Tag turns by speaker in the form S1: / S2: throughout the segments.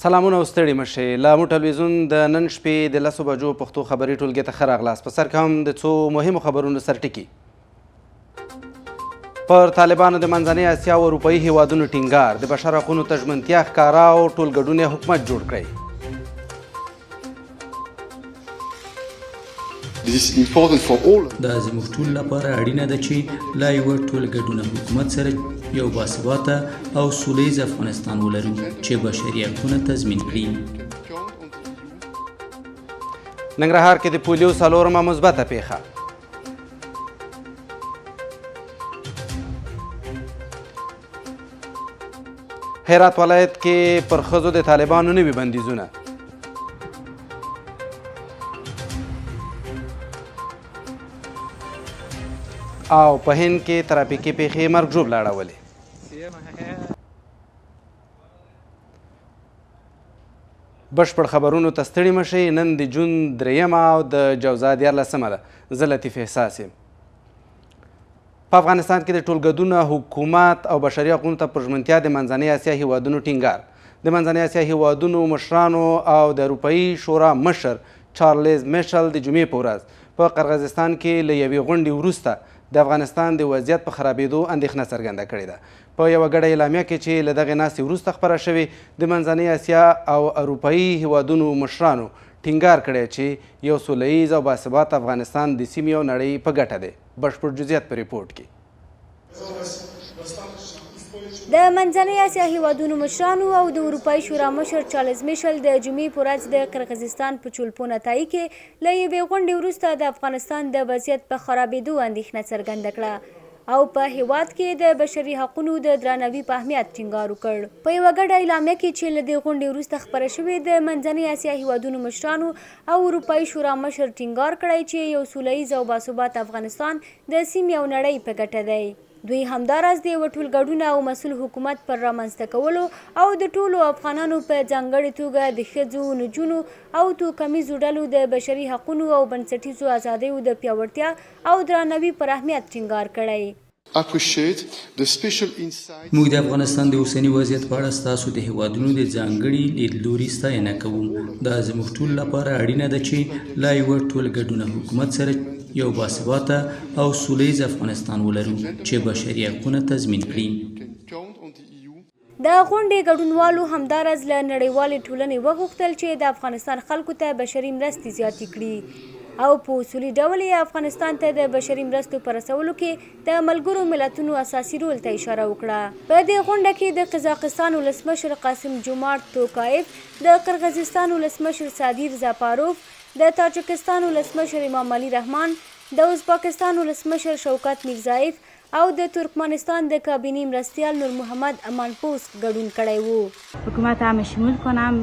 S1: سلامونه او ستړي مشئ. له موږ ټلویزیون د نن شپې د 10 بجو پښتو خبري ټولګي ته ښه راغلاست. په سر کې هم د څو مهمو خبرونو سرټکي. پر طالبانو د منځنۍ اسیا او اروپایي هیوادونو ټینګار، د بشر حقونو ته ژمنتیا ښکارا او ټول ګډون حکومت جوړ کړی.
S2: دا زموږ ټول لپاره اړینه ده چې لا یوه ټول ګډونه حکومت سره یو باثباته او سولیز افغانستان ولرو چې بشري حقونه تضمین کړي.
S1: ننګرهار کې د پولیو 4مه مثبته پیښه. هرات ولایت کې پر ښځو د طالبانو نوي بندیزونه. او په هند کې ترافیکي پیښې مرګ ژوبله اړولې. بشپړ خبرونو ته ستړي مشئ. نن د جون 3 او د جوزا 14 ده. زه لطیف احساس یم. په افغانستان کې د ټولګډون حکومت او بشري حقونو ته پر ژمنتیا د منځنۍ اسیا هیوادونو ټینګار. د منځنۍ اسیا هیوادونو مشرانو او د اروپایي شورا مشر چارلز میشل د جمعې په ورځ په قرغیزستان کې له یوې غونډې وروسته د افغانستان د وضعیت په خرابېدو اندېښنه څرګنده کړې ده. په یوه ګډه اعلامیه کې چې له دغې ناستې وروسته خپره شوې، د منځنۍ اسیا او اروپایي هیوادونو مشرانو ټینګار کړی چې یو سوله ییز او باثباته افغانستان د سیمې او نړۍ په ګټه دی. بشپړ جزئیات په ریپورټ کې.
S3: د منځنۍ اسیا هیوادونو مشرانو او د اروپایي شورا مشر چارلز میشل د جمعې په ورځ د قرغیزستان په چولپونتای کې له یوې غونډې وروسته د افغانستان د وضعیت په خرابېدو اندېښنه څرګنده کړه او په هیواد کې د بشري حقونو د درناوي په اهمیت ټینګار وکړ. په یوه ګډه اعلامیه کې چې له دې غونډې وروسته خپره شوې، د منځنۍ اسیا هیوادونو مشرانو او اروپایي شورا مشر ټینګار کړی چې یو سوله ییز او باثباته افغانستان د سیمې او نړۍ په ګټه دی. دوی همداراز د یوه ټولګډون او مسؤل حکومت پر رامنځته کولو او د ټولو افغانانو په ځانګړې توګه د ښځو، نجونو او توکمیزو ډلو د بشري حقونو او بنسټیزو ازادیو د پیاوړتیا او درناوي پر اهمیت ټینګار کړی.
S2: موږ د افغانستان د اوسني وضعیت په اړه ستاسو د هیوادونو د ځانګړي لیدلوري ستاینه کوو. دا زموږ ټول لپاره اړینه ده چې لا یوه ټول ګډونه حکومت سره یو باثباته او سولیز افغانستان ولرو چې بشري حقونه تضمین کړي.
S3: د غونډې ګډونوالو همداراز له نړیوالې ټولنې وغوښتل چې د افغانستان خلکو ته بشري مرستې زیاتې کړي او په اصولي ډول یې افغانستان ته د بشري مرستو په رسولو کې د ملګرو ملتونو اساسي رول ته اشاره وکړه. په دې غونډه کې د قزاقستان ولسمشر قاسم جومارت توکایف، د قرغیزستان ولسمشر سادیر زاپاروف، د تاجکستان ولسمشر امام علي رحمان، د ازبکستان ولسمشر شوکت میرزایف او د ترکمنستان د کابینې مرستیال نور محمد امانپوس ګډون کړی و.
S4: حکومت هم شمول کنم،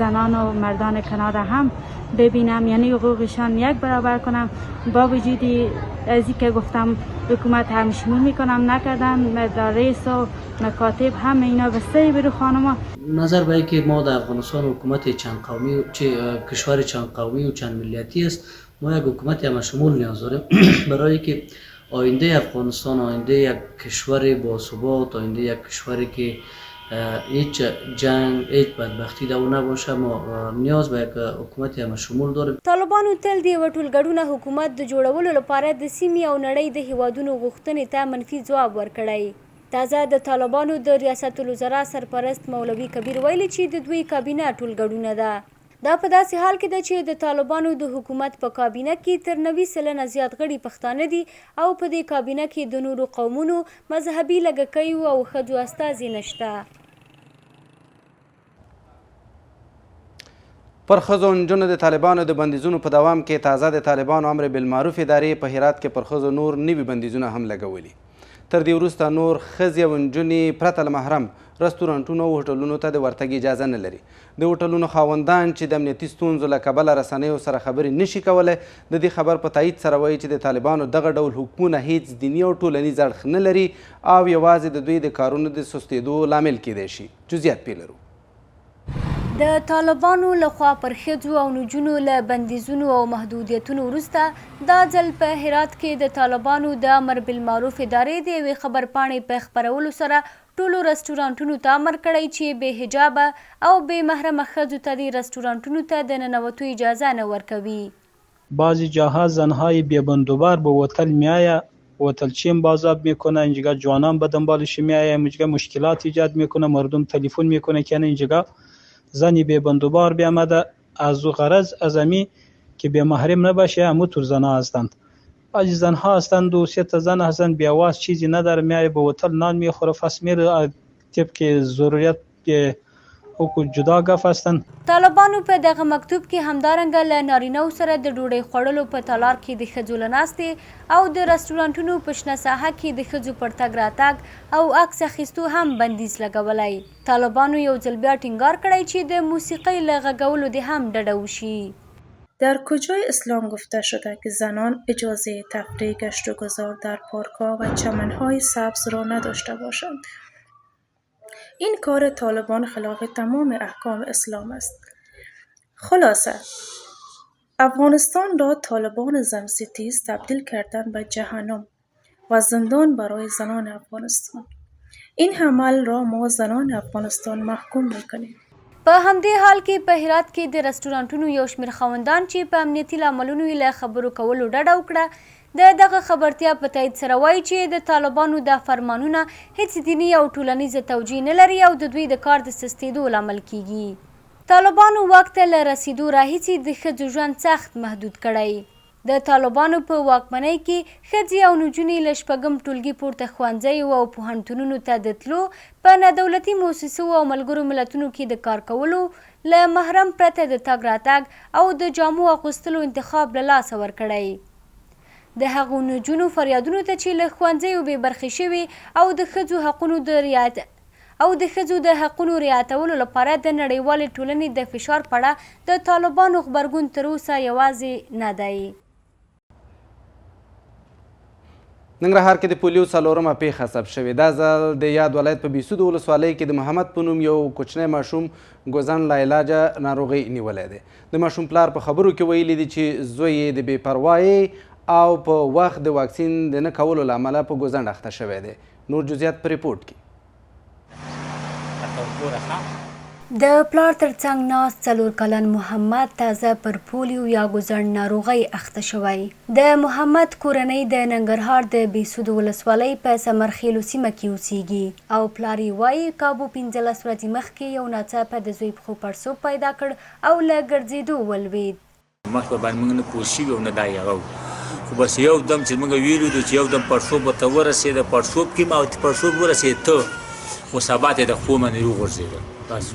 S4: زنان و مردان کنار هم ببینم، یعنی حقوقشان یک برابر کنم. با وجودی از اینکه گفتم حکومت هم شمول میکنم نکردن، مدارس و مکاتب هم اینا بسته برو خانما.
S5: نظر به که ما در افغانستان حکومت چند قومی کشور چند قومی و چند ملیتی است، ما یک حکومت هم شمول نیاز داریم برای که آینده افغانستان، آینده یک کشور باثبات، آینده یک کشوری که هیچ جنگ، هیچ بدبختی در اون نباشه، ما نیاز به یک حکومت هم شمول داریم.
S3: طالبانو تل د یوه ټولګډونه حکومت د جوړولو لپاره د سیمې او نړۍ د هیوادونو غوښتنې ته منفي ځواب ورکړی. تازه د طالبانو د ریاست الوزرا سرپرست مولوي کبیر ویلي چې د دوی کابینه ټولګډونه ده. دا په داسې حال کې ده چې د طالبانو د حکومت په کابینه کې تر 90% زیات غړي پښتانه دي او په دې کابینه کې د نورو قومونو، مذهبي لږکیو او ښځو استازي نشته.
S1: پر ښځو نجونو د طالبانو د بندیزونو په دوام کې تازه د طالبانو امر بالمعروف ادارې په هرات کې پر ښځو نور نوي بندیزونه هم لګولي. تر دې وروسته نور ښځې او نجونې پرته له محرم رستورانټونو او هوټلونو ته د ورتګ اجازه نه لري. د هوټلونو خاوندان چې د امنیتي ستونزو له کبله رسنیو سره خبرې نشي کولی، د دې خبر په تایید سره وایي چې د طالبانو دغه ډول حکمونه هیڅ دیني او ټولنیز اړخ نه لري او یوازې د دوی د کارونو د سستېدو لامل کیدی شي. جزئیات پرې لرو.
S3: د طالبانو لخوا پر ښځو او نجونو له بندیزونو او محدودیتونو وروسته دا ځل په هرات کې د طالبانو د امر بالمعروف ادارې د یوې خبرپاڼې په خپرولو سره ټولو رستورانټونو ته امر کړی چې بې حجابه او بې محرمه ښځو ته دې رستورانټونو ته د ننوتو اجازه نه ورکوي.
S6: بعضی جاها زنهای بی‌بندوبار به هتل میآید، هتلچی بازاب میکنه، اینجا جوانان به دنبالش میآید، اینجا مشکلات ایجاد میکنه، مردم تلفن میکنه که اینجا زنی بی‌بندوبار بیامده، از او غرض از امی که بی محرم نباشه، همونطور زنها هستند. بعضی زنها هستند و 3 تا زن هستند بیاواز چیزی نداره، میآید به هتل نان میخوره، پس میره طبق ضرورت او جدا گف هستند.
S3: طالبانو په دغه مکتوب کې همدارنګه له نارینهو سره د ډوډۍ خوړلو په تالار کې د ښځو له ناستې او د رستورانټونو په شنه ساحه کې د ښځو پر تګ راتګ او عکس اخیستو هم بندیز لګولی. طالبانو یو ځل بیا ټینګار کړی چې د موسیقۍ له غږولو دې هم ډډه وشي.
S7: در کجای اسلام گفته شده که زنان اجازه تفریح گشت و گذار در پارک‌ها و چمن‌های سبز را نداشته باشند؟ این کار طالبان خلاف تمام احکام اسلام است. خلاصه افغانستان را طالبان زنستیز تبدیل کردن به جهنم و زندان برای زنان افغانستان. این عمل را ما زنان افغانستان محکوم میکنیم.
S3: په همدې حال کې په هرات کې د رستورانټونو یو شمېر خاوندان چې په امنیتي لاملونو یې له خبرو کولو ډډه وکړه د دغه خبرتیا په تایید سره وایي چې د طالبانو دا فرمانونه هیڅ دیني او ټولنیزه توجیه نه لري او د دوی د کار د سستېدو لامل کیږي. طالبانو واک ته له رسېدو راهیسې د ښځو ژوند سخت محدود کړی. د طالبانو په واکمنۍ کې ښځې او نجونې له 6م ټولګي پورته ښوونځیو او پوهنتونونو ته د تلو، په نادولتي موسسو او ملګرو ملتونو کې د کار کولو، له محرم پرته د تګ راتګ او د جامو اغوستلو انتخاب له لاسه ورکړی. د هغو نجونو فریادونو ته چې له ښوونځیو بې برخې شوي او د ښځو د حقونو رعایتولو لپاره د نړیوالې ټولنې د فشار په اړه د طالبانو غبرګون تر اوسه یوازې نه دی.
S1: ننګرهار کې د پولیو 4مه پیښه ثبت شوې. دا ځل د یاد ولایت په بیسود ولسوالۍ کې د محمد په نوم یو کوچنی ماشوم ګوزن لاعلاجه ناروغۍ نیولی دی. د ماشوم پلار په خبرو کې ویلي دي چې زوی یې د بې پروایۍ او په وخت د واکسین د نه کولو له امله په ګوزن اخته شوی دی. نور جزئیات په ریپورټ کې.
S3: د پلار ترڅنګ ناست 4 کلن محمد تازه پر پولیو یا ګوزن ناروغۍ اخته شوی. د محمد کورنۍ د ننګرهار د بیسود ولسوالۍ په سمرخیلو سیمه کې اوسیږي او پلار یې وایي کابو 15 ورځې مخکې یو ناڅاپه د زوی پښو پړسوب پیدا کړ او له ګرځېدو ولوید.
S8: مخکې باندې موږ نه پوه شوي او نه دا هغه خو بس یو دم چې موږ ویلو چې یو دم پړسوب ورته ورسېده، پړسوب کې ما پړسوب ورسېد ته خو سبا ته د خپو باندې وغورځېده، بس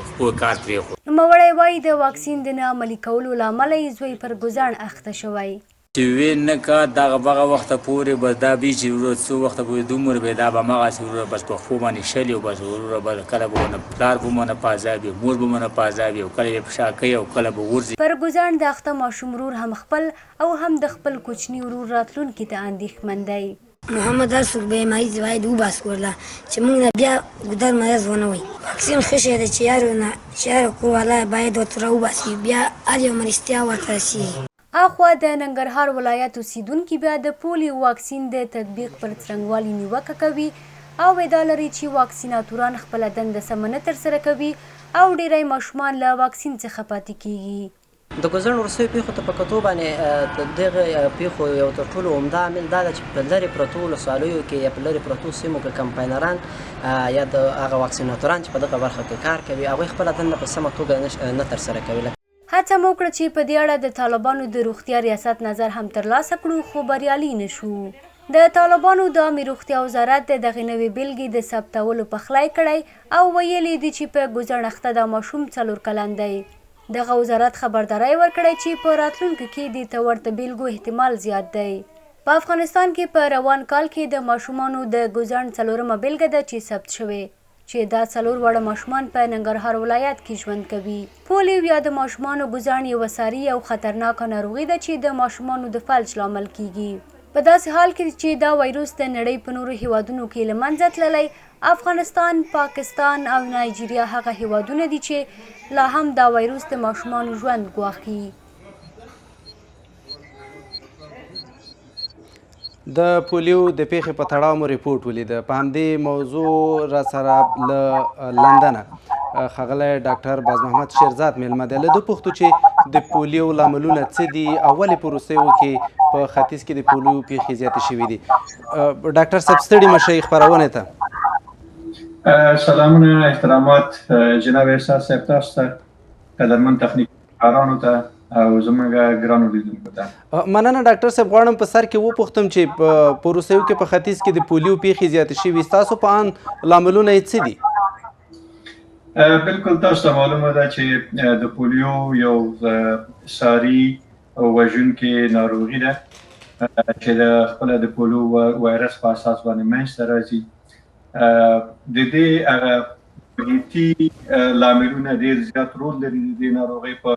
S8: خپو کار پرېښود.
S3: نوموړی وایي د واکسین د نه عملي کولو له امله یې زوی پر ګوزن اخته شوی.
S8: چې وی نه کا دغه بغه وخته پورې بس دا بي چې ورور څو وخته پورې دومره به دا به مغاسې ورور بس په خپو باندې شلي او بس ورور به کله به ونه پلار به مونه په عذاب وي، مور به مونه په عذاب وي او کله یې په شا کوي او کله به غورځي.
S3: پر ګوزن د اخته ماشوم ورور هم خپل او هم د خپل کوچني ورور راتلونکي ته اندېښمن دی.
S9: محمد هرڅوک به یې مریض باید وباس کړله چې موږ نه بیا ګودر مرض ونه وي. واکسین ښه شی دی چې هر کوروالی باید ورته راوباسي، بیا هر یو مریضتیا ورته رسېږي.
S3: اخوا د ننګرهار ولایت اوسیدونکي بیا د پولیو واکسین د تطبیق پر څرنګوالي نیوکه کوي او ادعا لري چې واکسیناتوران خپله دنده سمه نه ترسره کوي او ډیری ماشومان له واکسین څخه پاتې کیږي.
S10: د ګوزن وروستیو پیښو ته په کتو باندې د دغه پیښو یو تر ټولو عمده عامل دا ده چې په لرې پرتو ولسوالیو کې یا په لرې پرتو سیمو کې کمپاینران یا د هغه واکسیناتوران چې په دغه برخه کې کار کوي هغوی خپله دنده په سمه توګه نه ترسره کوي.
S3: هڅه مو وکړه چې په دې اړه د طالبانو د روغتیا ریاست نظر هم ترلاسه کړو خو بریالي نه شو. د طالبانو د عامې روغتیا وزارت د دغې نوې بېلګې د ثبتولو پخلی کړی او ویلي دي چې په ګوزن اخته دا ماشوم 4 کلن دی. دغه وزارت خبرداری ورکړی چې په راتلونکي کې دې ته ورته بیلګو احتمال زیات دی. په افغانستان کې په روان کال کې د ماشومانو د ګوزن 4مه بیلګه ده چې ثبت شوې چې دا 4 وړه ماشومان په ننګرهار ولایت کې ژوند کوي. پولیو یا د ماشومانو ګوزن یوه ساري او خطرناکه ناروغي ده چې د ماشومانو د فلج لامل کیږي. په داسې حال کې چې دا وایروس د نړۍ په نورو هیوادونو کې له منځه تللی، افغانستان، پاکستان او نایجیریا هغه هیوادونه دي چې لا هم دا وایروس د ماشومانو ژوند ګواښي.
S1: د پولیو د پیښې په تړاو مو ریپورټ ولیده. په همدې موضوع را سره له لندنه ښاغلی ډاکټر باز محمد شیرزاد میلمه دی. له ده پوښتو چې د پولیو لاملونه څه دي او ولې په وروستیو کې په ختیځ کې د پولیو پیښې زیاتې شوي دي. ډاکټر صاحب ستړي مه شئ خپرونې ته.
S11: سلامونه احترامات جناب احساس صاحب تاسو ته، قدرمن تخنیک کارانو ته او زموږ ګرانو لیدونکو ته.
S1: مننه ډاکټر صاحب. غواړم په سر کې وپوښتم چې په وروستیو کې په ختیځ کې د پولیو پیښې زیاتې شوي، ستاسو په ان لاملونه یې څه دي؟
S11: بالکل تاسو ته معلومه ده چې د پولیو یو ساري وژونکې ناروغي ده چې د خپله د پولیو وایرس په اساس باندې منځته راځي. د دې هغه محیطي لاملونه ډېر زیات رول لري د دې ناروغۍ په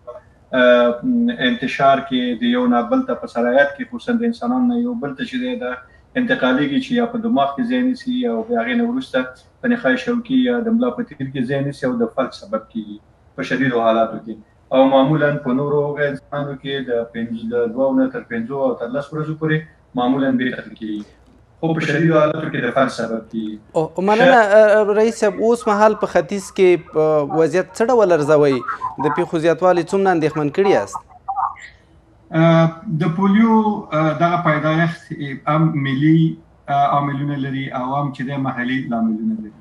S11: انتشار کې، د یو نه بل ته په سرایت کې، خصوصا د انسانانو نه یو بل ته چې دی دا انتقالیږي چې یا په دماغ کې ځای نیسي او بیا هغې نه وروسته په نخاع شوکي یا د ملا په تیر کې ځای نیسي او د فلج سبب کېږي په شدیدو حالاتو کې. او معمولا په نورو انسانانو کې د 2 نه تر 5 او تر 10 ورځو پورې معمولا بېرته کېږي، خو په شدیدو حالاتو کې د فلج سبب کېږي.
S1: مننه رئیس صاحب. اوس مهال په ختیځ کې وضعیت څه ډول ارزوئ؟ د پیښو زیاتوالي څومره اندېښمن کړي یاست؟
S11: د پولیو دغه پیدایښت هم ملي عاملونه لري او هم چې د محلي لاملونه لري.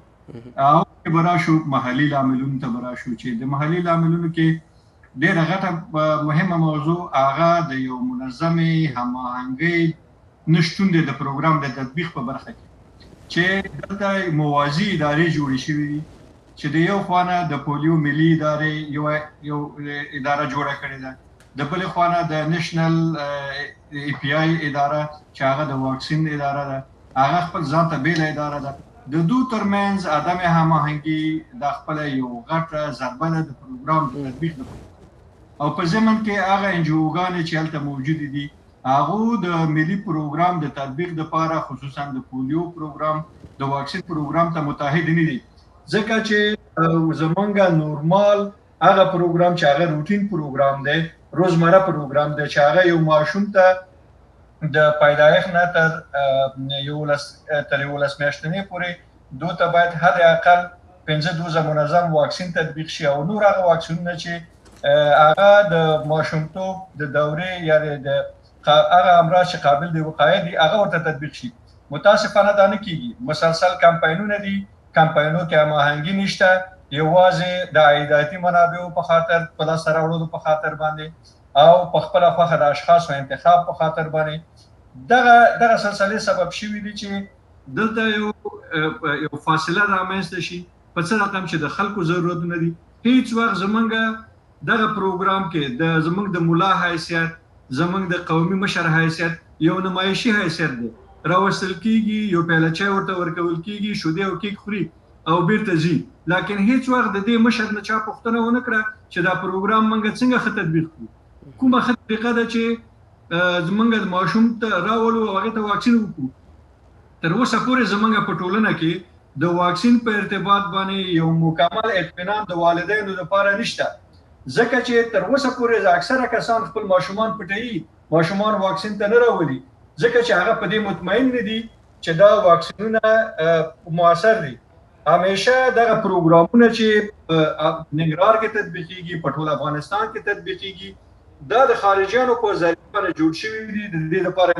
S11: او به راشو محلي لاملونو ته به راشو چې د محلي لاملونو کې ډېره غټه مهمه موضوع هغه د یو منظمې هماهنګۍ نشتون دی د پروګرام د تطبیق په برخه کې، چې دلته موازي ادارې جوړې شوې دي چې د یو خوا د پولیو ملي ادارې یو اداره جوړه کړې ده، د بلې خوا د نېشنل ای پی آی اداره چې هغه د واکسین اداره ده، هغه خپل ځان ته بېله اداره ده. د دوی ترمنځ عدم هماهنګي دا خپله یو غټه ضربه ده د پروګرام د تطبیق لپاره. او په ضمن کې هغه انجوګانې چې هلته موجودې دي هغو د ملي پروګرام د تطبیق دپاره، خصوصا د پولیو پروګرام، د واکسین پروګرام ته متحد نه دي، ځکه چې زمونږ نورمال هغه پروګرام چې هغه روټین پروګرام دی، روزمره پروګرام دی چې هغه یو ماشوم ته د پیدایښت نه تر 11 میاشتنۍ پورې دوی ته باید حد اقل 5 دوزه منظم واکسین تطبیق شي، او نور هغه واکسینونه چې هغه د ماشومتوب د دورې یا د هغه امراض چې قابل د وقایې دي هغه ورته تطبیق شي. متاسفانه دا نه کېږي. مسلسل کمپاینونه دي، کمپاینونو کې هماهنګي نشته، یوازې د عایداتي منابعو په خاطر، په لاسته راوړلو په خاطر باندې او په خپله خوښه د اشخاصو انتخاب په خاطر باندې دغه سلسلې سبب شوي دي چې دلته یو فاصله رامنځته شي په څه رقم چې د خلکو ضرورتونه دي. هیڅ وخت زمونږ دغه پروګرام کې زمونږ د ملا حیثیت، زمونږ د قومي مشر حیثیت یو نمایشي حیثیت دی، راوستل کېږي، یو پیاله چای ورته ورکول کېږي، شیدې او کیک خوري او بیرته ځي. لکن هیڅ وخت د دې مشر نه چا پوښتنه ونه کړه چې دا پروګرام موږ څنګه ښه تطبیق کړو، کومه ښه طریقه ده چې زمونږ د ماشوم ته راولو او هغې ته واکسین وکړو. تر اوسه پورې زمونږ په ټولنه کې د واکسین په ارتباط باندې یو مکمل اطمینان د والدینو لپاره نشته، ځکه چې تر اوسه پورې اکثره کسان خپل ماشومان پټوي، ماشومان واکسین ته نه راولي، ځکه چې هغه په دې مطمئن نه دي چې دا واکسینونه مؤثر دي. همیشه دغه پروګرامونه چې ننګرهار کې تطبیقېږي، په ټول افغانستان کې تطبیقېږي، دا د خارجیانو په ذریعه باندې جوړ شوي دي. د دې لپاره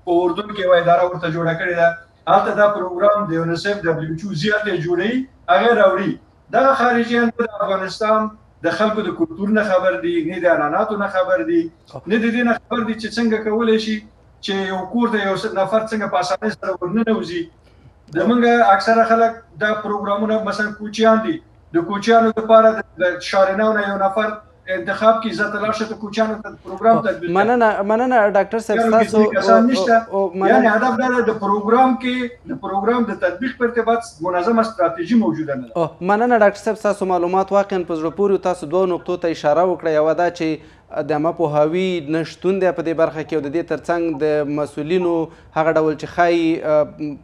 S11: په اردن کې یوه اداره ورته جوړه کړې ده، هلته دا پروګرام د یونیسف WHO زیات یې جوړوي، هغې راوړي. دغه خارجیان د افغانستان د خلکو د کلتور نه خبر دي، نه د عنعناتو نه خبر دي، نه د دې نه خبر دي چې څنګه کولی شي چې یو کور ته یو نفر څنګه په اسانۍ سره ورننوځي. زمونږ اکثره خلک دا پروګرامونه مثلا کوچیان دي، د کوچیانو لپاره د شارنو نه یو نفر انتخاب کې عزت الله شته کوچیانو ته پروګرام تطبیق.
S1: مننه ډاکټر صاحب تاسو
S11: یعنی هدف دا د پروګرام کې د پروګرام د تطبیق په ارتباط منظمه ستراتیژي موجوده نه ده.
S1: مننه ډاکټر صاحب تاسو معلومات واقعا په زړه پورې. تاسو 2 نقطو ته اشاره وکړه، یوه دا چې د عامه پوهاوي نشتون دی په دې برخه کې، او د دې ترڅنګ د مسؤلینو هغه ډول چې ښایي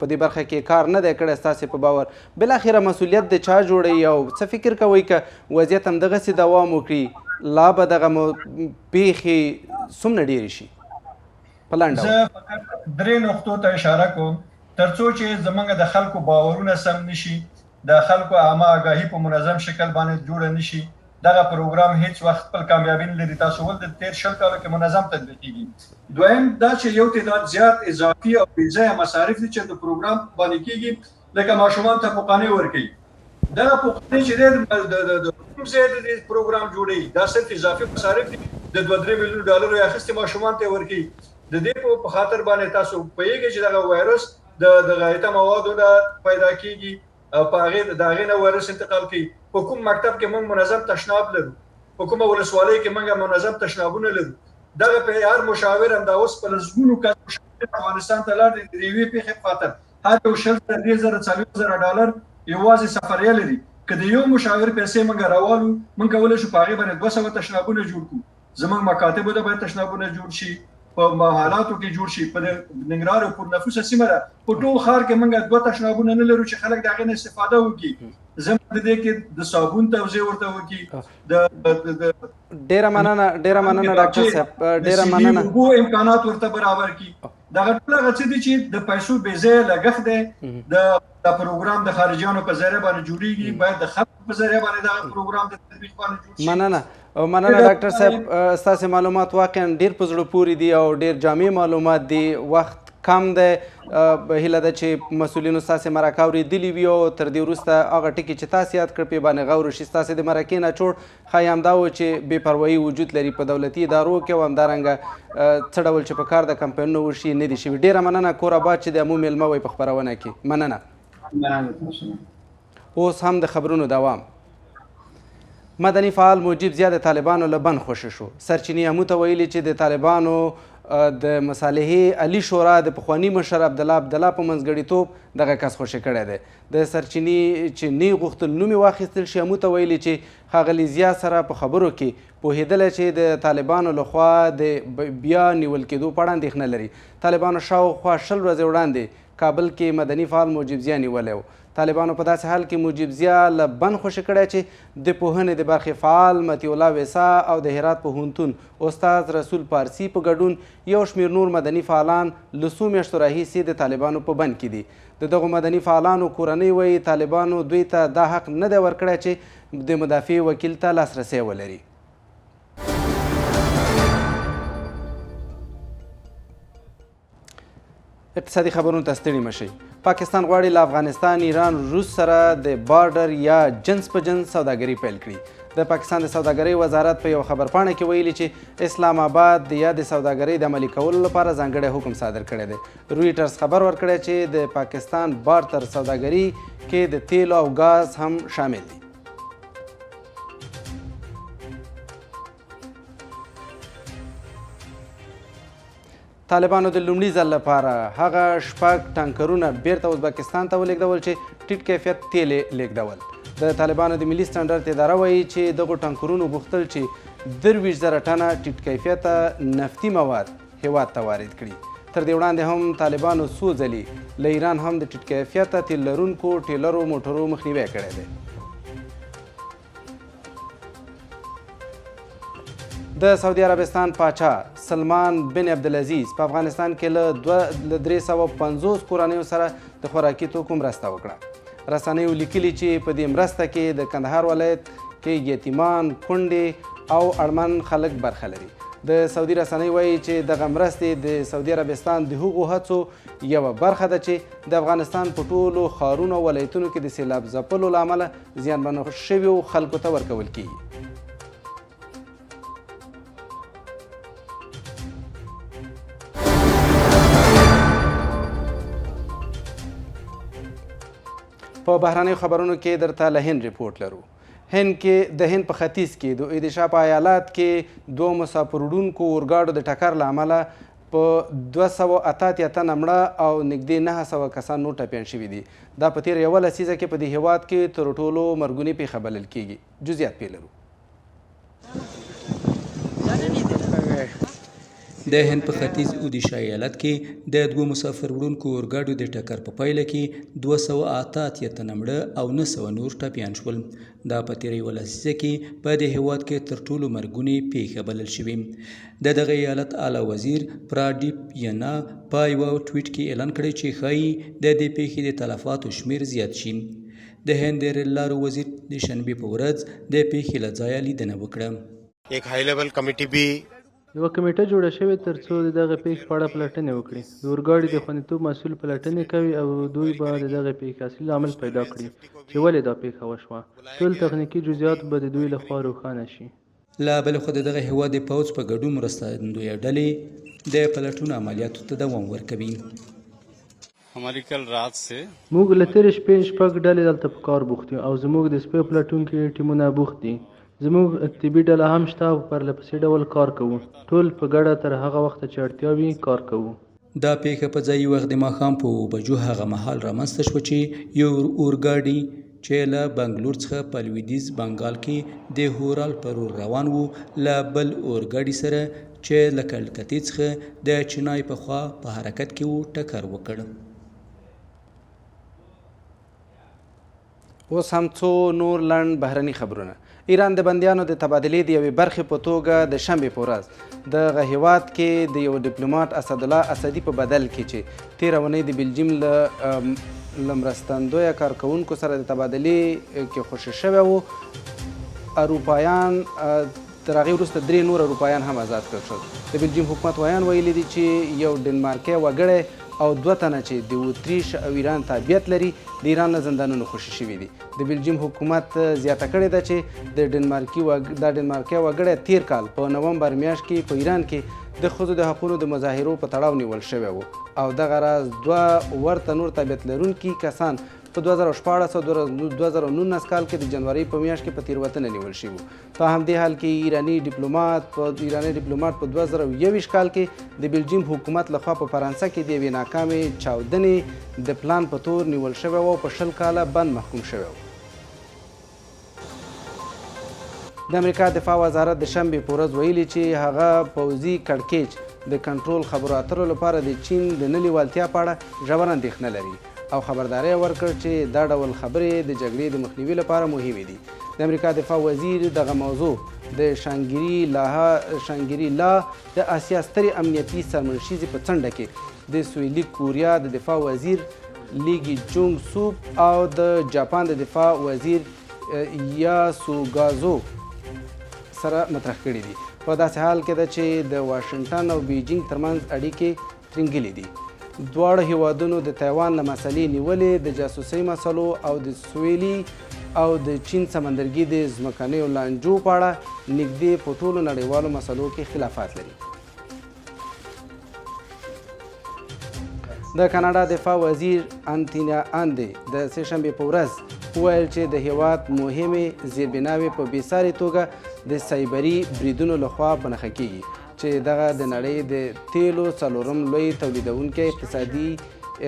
S1: په دې برخه کې کار نه دی کړی ستاسې په باور. بالاخره مسؤلیت د چا جوړوي او څه فکر کوئ که وضعیت همدغسې دوام وکړي لا به دغه پیښې څومره ډېرې شي؟ په لنډ ډول.
S11: زه فقط 3 نقطو ته اشاره کوم ترڅو چې زمونږ د خلکو باورونه سم نشي، د خلکو عامه آګاهي په منظم شکل باندې جوړه نشي. دغه پروګرام هیڅ وخت خپل کامیابی نه لري. تاسو ول د 13 کالو کې منظم تطبیق کیږي. دویم دا چې یو تعداد زیات اضافي او بېځایه مصارف دي چې د پروګرام باندې کیږي، لکه ماشومان ته پوقانې ورکوي. دغه پوقانې چې د کوم ځای د پروګرام جوړوي دا صرف اضافي مصارف دي، د 2-3 میلیون ډالرو اخیستې ماشومان ته ورکوي. د دې په خاطر باندې تاسو پوهیږئ چې دغه وایرس د غایطه موادو نه پیدا کیږي او په هغې د هغې نه وایرس انتقال کوي. په کوم مکتب کې موږ منظم تشناب لرو، په کومه ولسوالۍ کې موږ منظم تشنابونه لرو. دغه په هر مشاور همدا اوس په لسګونو کس افغانستان ته لاړ د یوې پېښې په خاطر هر یو 2,000 ډالر یوازې سفریه لري. که د یو مشاور پیسې موږ راوالو، موږ کولی شو په هغې باندې 200 تشنابونه جوړ کړو. زموږ مکاتبو ته باید تشنابونه جوړ شي، په محلاتو کې جوړ شي. په ننګرهار او پر نفوسه سیمه ده په ټول ښار کې موږ 2 تشنابونه نه لرو چې خلک د هغې نه استفاده وکړي. زموږ د دې کې د صابون توزیع ورته وکړي.
S1: ډېره مننه ډاکټر صاحب، ډېره مننه.
S11: د اوبو امکانات ورته برابر کړي. دغه ټول هغه څه دي چې د پیسو بېځایه لګښت دی. د پروګرام د خارجیانو په ذریعه باندې جوړیږي، باید د خلکو په ذریعه باندې دغه پروګرام د تطبیق باندې جوړ شي.
S1: مننه ډاکټر صاحب، ستاسو معلومات واقعا ډېر په زړه پورې دي او ډېر جامع معلومات دي. وخت کم دی، هیله ده چې مسؤلینو ستاسې مرکه اورېدلي وي او تر دې وروسته هغه ټکي چې تاسې یاد کړ پرې باندې غور وشي. ستاسې د مرکې نه چوړ ښایي همدا و چې بې پروایي وجود لري په دولتي ادارو کې او همدارنګه څه ډول چې په کار د کمپاینونو وشي نه دي شوي. ډېره مننه کور آباد چې د مو میلمه وئ په خپرونه کې. مننه. اوس هم د خبرونو دوام. مدني فعال موجب زیاد د طالبانو له بند خوشې شو. سرچینې همو ته ویلي چې د طالبانو د مصالحې علي شورا د پخواني مشر عبدالله په منځګړیتوب دغه کس خوشې کړی دی. د سرچینې چې نه غوښتل نوم یې واخیستل شي همو ته ویلي چې ښاغلي ضیا سره په خبرو کې پوهېدلی چې د طالبانو لخوا د بیا نیول کېدو په اړه اندېښنه لري. طالبانو شاوخوا 20 ورځې وړاندې کابل کې مدني فعال موجب ضیا نیولی و. طالبانو په داسې حال کې موجب ضیا له بند خوشې کړی چې د پوهنې د برخې فعال مطیع الله ویسا او د هرات پوهنتون استاد رسول پارسي په ګډون یو شمېر نور مدني فعالان له څو میاشتو راهیسې د طالبانو په بند کې دي. د دغو مدني فعالانو کورنۍ وایي طالبانو دوی ته دا حق نه دی ورکړی چې د مدافع وکیل ته لاسرسی ولري. اقتصادي خبرونو ته ستړي مشئ. پاکستان غواړي له افغانستان، ایران، روس سره د بارډر یا جنس په جنس سوداګري پیل کړي. د پاکستان د سوداګرۍ وزارت په یو خبرپاڼه کې ویلي چې اسلام آباد د یادې سوداګرۍ د عملي کولو لپاره ځانګړی حکم صادر کړی دی. رویټرز خبر ورکړی چې د پاکستان بارتر سوداګري کې د تیلو او ګاز هم شامل دي. طالبانو د لومړي ځل لپاره هغه 6 ټانکرونه بیرته ازبکستان ته ولېږدول چې ټیټ کیفیت تیل یې لېږدول. د طالبانو د ملي سټنډرډ اداره وایي چې دغو ټانکرونو غوښتل چې 23,000 ټنه ټیټ کیفیته نفتي مواد هیواد ته وارد کړي. تر دې وړاندې هم طالبانو څو ځلې له ایران هم د ټیټ کیفیته تیل لرونکو ټیلرو موټرو مخنیوی کړی دی. د سعودي عربستان پاچا سلمان بن عبدالعزیز په افغانستان کې له 350 کورنیو سره د خوراکي توکو مرسته وکړه. رسنیو لیکلي چې په دې مرسته کې د کندهار ولایت کې یتیمان، کونډې او اړمن خلک برخه لري. د سعودي رسنۍ وایي چې دغه مرستې د سعودي عربستان د هغو هڅو یوه برخه ده چې د افغانستان په ټولو ښارونو او ولایتونو کې د سیلاب ځپلو له امله زیانمن شویو خلکو ته ورکول کیږي. په بهرنیو خبرونو کې درته له هند ریپورټ لرو. هند کې د هند په ختیځ کې د اودیشا په ایالات کې 2 مسافر وړونکو اورګاډو د ټکر له امله په 288 تنه مړه او نږدې 900 کسان نور ټپیان شوي دي. دا په تېره یوه لسیزه کې په دې هیواد کې تر ټولو مرګونې پیښه بلل کیږي. جزئیات پرې لرو.
S2: د هند په ختیځ اودیشا ایالت کې د 2 مسافر وړونکو اورګاډیو د ټکر په پایله کې 288 تنه مړه او 900 نور ټپیان شول. دا په تیره یوه لسیزه کې په دې هیواد کې تر ټولو مرګونې پیښه بلل شوې. د دغه ایالت اعلی وزیر پراډیپ ینا په یوه ټویټ کې اعلان کړی چې ښایي د دې پیښې د تلفاتو شمیر زیات شي. د هند د ریل لارو وزیر د شنبې په ورځ د پیښې له ځایه لیدنه وکړه.
S12: یک های لیول کمیټي بي
S13: یوه کمیټه جوړه شوې تر څو د دغه پیښې په اړه پلټنې وکړي. د اورګاډي د خوندیتوب مسؤل پلټنې کوي او دوی به د دغه پیښې اصلي لامل پیدا کړي چې ولې دا پیښه وشوه. ټول تخنیکي جزئیات به د دوی لخوا روښانه شي.
S2: له بلې خوا د دغه هیواد د پوځ په ګډون مرستندویه ډلې د پلټون عملیاتو ته دوام ورکوي.
S13: موږ له تېرې شپې شپږ ډلې دلته په کار بوخت یو او زموږ د سپیو پلټونکي ټیمونه بوخت دي. زموږ طبي ډله هم شته او په پرلهپسې ډول کار کوو. ټول په ګډه تر هغه وخته چې اړتیا وي کار کوو.
S2: دا پیښه په ځایي وخت د ماښام په 9 بجو هغه مهال رامنځته شوه چې یو اورګاډي چې له بنګلور څخه په لویدیځ بنګال کې د هورال پر روان و له بل اورګاډي سره چې له کلکتې څخه د چنای په خوا په حرکت کې و ټکر وکړ.
S1: اوس هم څو نور لنډ بهرني خبرونه. ایران د بندیانو د تبادلې د یوې برخې په توګه د شنبې په ورځ دغه هیواد کې د یو ډیپلوماټ اسدالله اسدي په بدل کې چې تېره اونۍ د بلجیم له مرستندویه کارکوونکو سره د تبادلې کې خوشي شوی و، اروپایان تر هغې وروسته 3 نور اروپایان هم آزاد کړل شول. د بلجیم حکومت ویان ویلي دي چې یو ډنمارکي وګړی او 2 تنه چې د اتریش او ایران تابعیت لري د ایران له زندانونو خوشي شوي دي. د بلجیم حکومت زیاته کړې ده چې د ډنمارکي وګړی تیر کال په نومبر میاشت کې په ایران کې د ښځو د حقونو د مظاهرو په تړاو نیول شوی و او دغه راز 2 ورته نور تابعیت لرونکي کسان په 2014 او 2019 کال کې د جنوري په میاشت کې په تېروتنه نیول شوي وو. په همدې حال کې ایراني ډیپلوماټ په 2021 کال کې د بلجیم حکومت لخوا په فرانسه کې د یوې ناکامې چاودنې د پلان په تور نیول شوی و او په 20 کاله بند محکوم شوی و. د امریکا دفاع وزارت د شنبې په ورځ ویلي چې هغه پوځي کړکېچ د کنټرول خبرو اترو لپاره د چین د نه لیوالتیا په اړه ژوره اندېښنه لري او خبرداری ورکړ چې دا ډول خبرې د جګړې د مخنیوي لپاره مهمې دي. د امریکا دفاع وزیر دغه موضوع د شانګری لا د آسیا سترې امنیتي سرمنشیزې په څنډه کې د سویلي کوریا د دفاع وزیر لیګي جونګ سوپ او د جاپان د دفاع وزیر یاسوګازو سره مطرح کړي دي. په داسې حال کې ده چې د واشنګټن او بیجینګ ترمنځ اړیکې ترنګلې دي. دواړه هیوادونو د تایوان له مسلې نیولې د جاسوسۍ مسلو او د سویلي او د چین سمندرګي د ځمکنیو لانجو په اړه نږدې په ټولو نړیوالو مسلو کې خلافات لري. د کاناډا دفاع وزیر انتونی اندې د سه شنبې په ورځ وویل چې د هیواد مهمې زیربناوې په بېسارې توګه د سایبري بریدونو لخوا په نښه کیږي چې دغه د نړۍ د تیلو 4م لوی تولیدونکی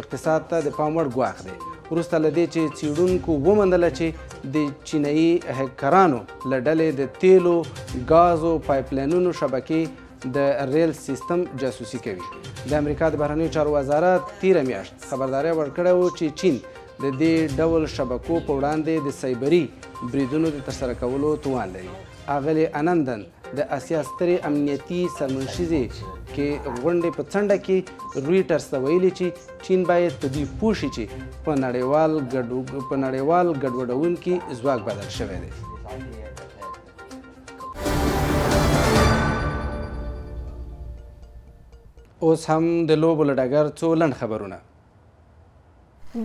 S1: اقتصاد ته د پام وړ ګواښ دی. وروسته له دې چې څېړونکو وموندله چې د چینایي هیکرانو له ډلې د تیلو ګازو پایپلاینونو شبکې د ریل سیستم جاسوسي کوي. د امریکا د بهرنیو چارو وزارت تیره میاشت خبرداری ورکړی و چې چین د دې ډول شبکو په وړاندې د سایبري بریدونو د ترسره کولو توان لري. اغلې انندن د آسیا سترې امنیتي سرمنشیزې کې غونډې په څنډه کې رویټرز ته ویلي چې چین باید په دې پوه شي چې په نړیوال ګډوډونکي ځواک بدل شوی دی. اوس هم د لوبو له ډګر څو لنډ خبرونه.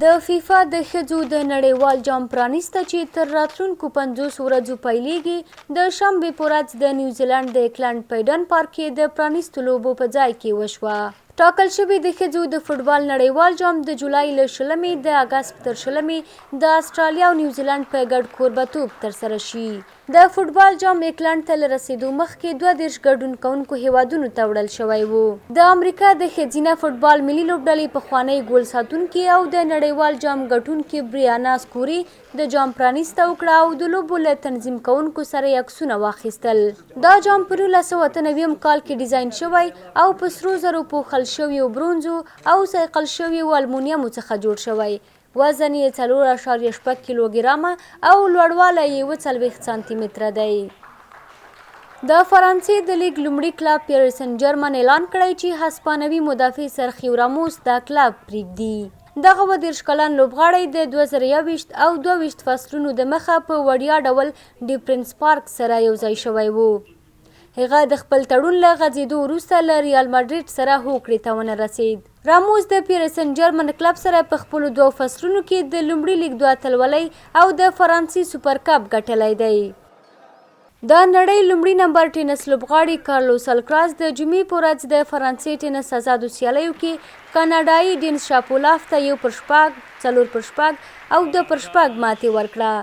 S3: د فیفا د ښځو د نړیوال جام پرانیسته چې تر راتلونکو 50 ورځو پیلیږي د شنبې په ورځ د نیوزیلند د اکلند په ایډن پارک کې د پرانیستو لوبو په ځای کې وشوه. ټاکل شوي د ښځو د فوټبال نړیوال جام د جولای له 20 د اګست تر 20 د استرالیا او نیوزیلند په ګډ کوربتوب ترسره شي. د فوټبال جام ایکلند ته له رسیدو مخکې 22 ګډون کوونکو هیوادونو ته وړل شوی و. د امریکا د ښځینه فوټبال ملي لوبډلې پخوانی ګول ساتونکي او د نړیوال جام ګټونکي بریانا سکوري د جام پرانیسته وکړه او د لوبو له تنظیم کوونکو سره یې عکسونه واخیستل. دا جام په 1998 کال کې ډیزاین شوی او په سرو زرو پوښل شویو برونزو او صیقل شویو المونیمو څخه جوړ شوی. وزن یې 4.6 کیلوګرامه او لوړوالی یې 40 سانتي متره دی. د فرانسې د لیګ لومړي کلب پیرس سن جرمن اعلان کړی چې هسپانوي مدافع سرخیو راموس دا کلب پرېږدي. دغه 22 کلن لوبغاړی د 2021 او 22 فصلونو د مخه په وړیا ډول د پرنس پارک سره یوځای شوی و. هغه د خپل تړون له غځېدو وروسته له ریال ماډریډ سره هوکړې ته ونه رسید. راموس د پیرس سن جرمن کلب سره په خپلو 2 فصلونو کې د لومړي لیګ 2 اتلولۍ او د فرانسې سوپر کپ ګټلی دی. د نړۍ لومړي نمبر ټینس لوبغاړي کارلوس الکراز د جمعې په ورځ د فرانسې ټینس آزادو سیالیو کې کاناډایي ډینس شاپولاف ته 1/4 4/4 او 2/4 ماتې ورکړه.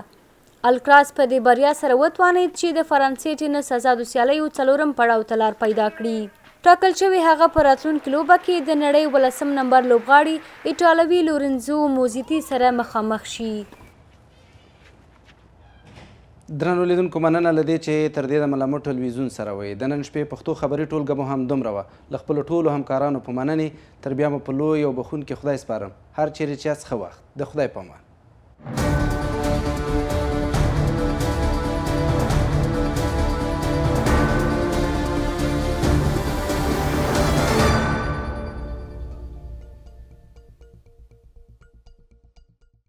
S3: الکراز په دې بریا سره وتوانید چې د فرانسې ټینس آزادو سیالیو 4م پړاو ته لار پیدا کړي. ټاکل شوی هغه په راتلونکي لوبه کې د نړۍ 18 نمبر لوبغاړي ایټالوي لورنزو موزیتي سره مخامخ شي.
S1: درنو لیدونکو مننه له دې چې تر دې د ملامو ټلویزیون سره وئ. د نن شپې پښتو خبري ټولګه مو هم دومره وه. له خپلو ټولو همکارانو په مننې تر بیا مو په لوی او بخونکي خدای سپارم. هر چیرې چې یاست ښه وخت. د خدای په امان.